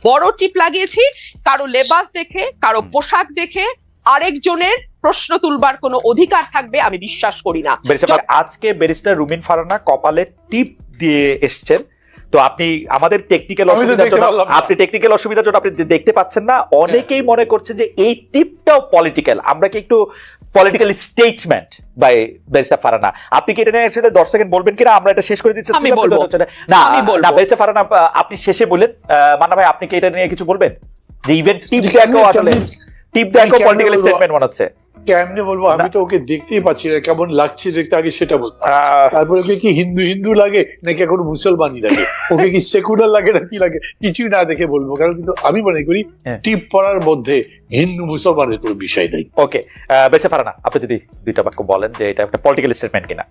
বড় টিপ লাগিয়েছি, কারো লেবাস দেখে, কারো পোশাক দেখে আরেকজনের প্রশ্ন তুলবার কোনো অধিকার থাকবে আমি বিশ্বাস করি না। আজকে ব্যারিস্টার রুমিন ফারহানা কপালে টিপ দিয়ে এসছেন, তো আপনি আমাদের টেকনিক্যাল অসুবিধার জন্য আপনি দেখতে পাচ্ছেন না। অনেকেই মনে করছে যে এই টিপটাও পলিটিক্যাল। আমরা কি একটু political statement by barrister Farhana, আপনি কি এটা নিয়ে আসলে 10 সেকেন্ড বলবেন কিনা? আমরা এটা শেষ করে দিচ্ছি। আমি বলবো না ব্যারিস্টার ফারহানা আপনি শেষে বলেন। মান্না ভাই আপনি কি এটা নিয়ে কিছু বলবেন যে ইভেন্ট টিপ দেখো আসলে টিপ দেখো পলিটিক্যাল স্টেটমেন্ট মনে হচ্ছে? কেমনে বলবো, আমি তো ওকে দেখতেই পাচ্ছি না, কেমন লাগছে দেখতে, আগে সেটা বলবো। তারপরে ওকে কি হিন্দু হিন্দু লাগে নাকি এখন মুসলমানই লাগে, ওকে কি সেকুলার লাগে না কি লাগে, কিছুই না দেখে বলবো। কারণ কিন্তু আমি মনে করি টিপ পড়ার মধ্যে হিন্দু মুসলমানের কোনো বিষয় নেই। ওকে ব্যারিস্টার ফারহানা আপনি যদি দুইটা বাক্য বলেন যে এটা একটা পলিটিক্যাল স্টেটমেন্ট কিনা।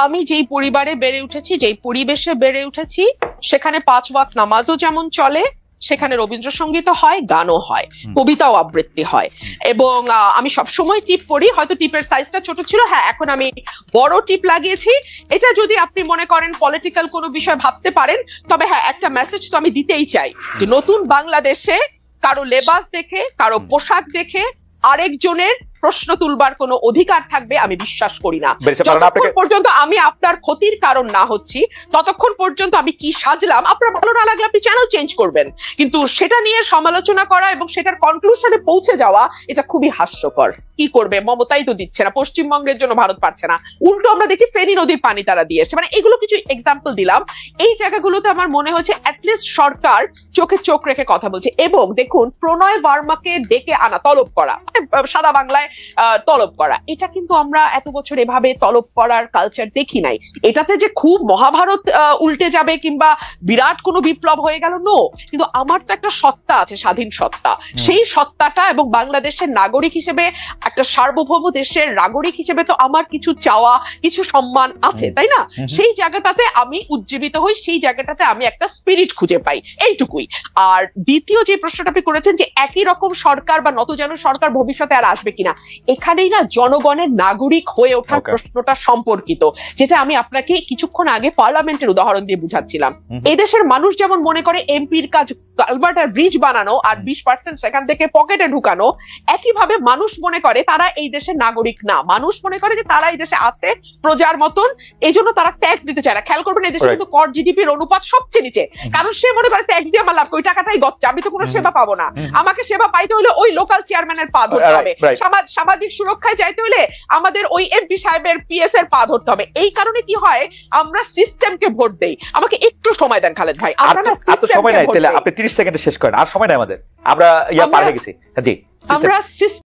আমি যেই পরিবারে বেড়ে উঠেছি, যেই পরিবেশে বেড়ে উঠেছি, সেখানে 5 ওয়াক্ত নামাজও যেমন চলে, সেখানে রবীন্দ্রসঙ্গীতও হয়, গানও হয়, কবিতাও আবৃত্তি হয়, এবং আমি সবসময় টিপ পড়ি। হয়তো টিপের সাইজটা ছোট ছিল, হ্যাঁ এখন আমি বড় টিপ লাগিয়েছি। এটা যদি আপনি মনে করেন পলিটিক্যাল কোনো বিষয় ভাবতে পারেন, তবে হ্যাঁ একটা মেসেজ তো আমি দিতেই চাই যে নতুন বাংলাদেশে কারো লেবাস দেখে, কারো পোশাক দেখে আরেকজনের প্রশ্ন তুলবার কোনো অধিকার থাকবে আমি বিশ্বাস করি না। যতক্ষণ পর্যন্ত আমি আপনার ক্ষতির কারণ না হচ্ছি, ততক্ষণ পর্যন্ত আমি কি সাজলাম, আপনার ভালো না লাগলে আপনি চ্যানেল চেঞ্জ করবেন, কিন্তু সেটা নিয়ে সমালোচনা করা এবং সেটার কনক্লুশনে পৌঁছে যাওয়া এটা খুবই হাস্যকর। কি করবে, মমতাই তো দিচ্ছে না, পশ্চিমবঙ্গের জন্য ভারত পারছে না, উল্টো আমরা দেখি ফেনী নদীর পানি তারা দিয়ে এসছে। মানে এগুলো কিছু এক্সাম্পল দিলাম। এই জায়গাগুলোতে আমার মনে হচ্ছে অ্যাটলিস্ট সরকার চোখে চোখ রেখে কথা বলছে। এবং দেখুন, প্রণয় বার্মাকে ডেকে আনা, তলব করা, সাদা বাংলায় তলব করা, এটা কিন্তু আমরা এত বছর এভাবে তলব করার কালচার দেখি নাই। এটাতে যে খুব মহাভারত উল্টে যাবে কিংবা বিরাট কোনো বিপ্লব হয়ে গেল, নো। কিন্তু আমার তো একটা সত্তা আছে, স্বাধীন সত্তা, সেই সত্তাটা এবং বাংলাদেশের নাগরিক হিসেবে, একটা সার্বভৌম দেশের নাগরিক হিসেবে তো আমার কিছু চাওয়া, কিছু সম্মান আছে, তাই না? সেই জায়গাটাতে আমি উজ্জীবিত হই, সেই জায়গাটাতে আমি একটা স্পিরিট খুঁজে পাই, এইটুকুই। আর দ্বিতীয় যে প্রশ্নটা আপনি করেছেন যে একই রকম সরকার বা নতজানু সরকার ভবিষ্যতে আর আসবে কিনা, এখানেই না জনগণের নাগরিক হয়ে ওঠার প্রশ্নটা সম্পর্কিত, যেটা আমি আপনাকে কিছুক্ষণ আগে পার্লামেন্টের উদাহরণ দিয়ে বুঝাচ্ছিলাম। এদেশের মানুষ যেমন মনে করে এমপির কাজ কালভার্টার ব্রিজ বানানো আর 20% সেখান থেকে পকেটে ঢুকানো, একইভাবে মানুষ মনে করে তারা এই দেশের নাগরিক না। মানুষ মনে করে যে তারা এই দেশে আছে প্রজার মতন, এই জন্য তারা ট্যাক্স দিতে চায় না। খেয়াল করবেন, এই দেশে কিন্তু কর জিডিপির অনুপাত সবচেয়ে নিচে, কারণ সে মনে করে ট্যাক্স দিয়ে আমার লাভ, ওই টাকাটাই গচ্চা, আমি তো কোনো সেবা পাবো না। আমাকে সেবা পাইতে হলে ওই লোকাল চেয়ারম্যানের পা ধরতে হবে, সামাজিক সুরক্ষায় যাইতে হলে আমাদের ওই এমপি সাহেবের পিএস এর পা ধরতে হবে। এই কারণে কি হয়, আমরা সিস্টেমকে ভোট দেই। আমাকে একটু সময় দেন খালেদ ভাই, আমরা না সময় নাই, তাহলে আপনি 30 সেকেন্ডে শেষ করেন, আর সময় নাই আমাদের, আমরা পার হয়ে গেছি। জি, আমরা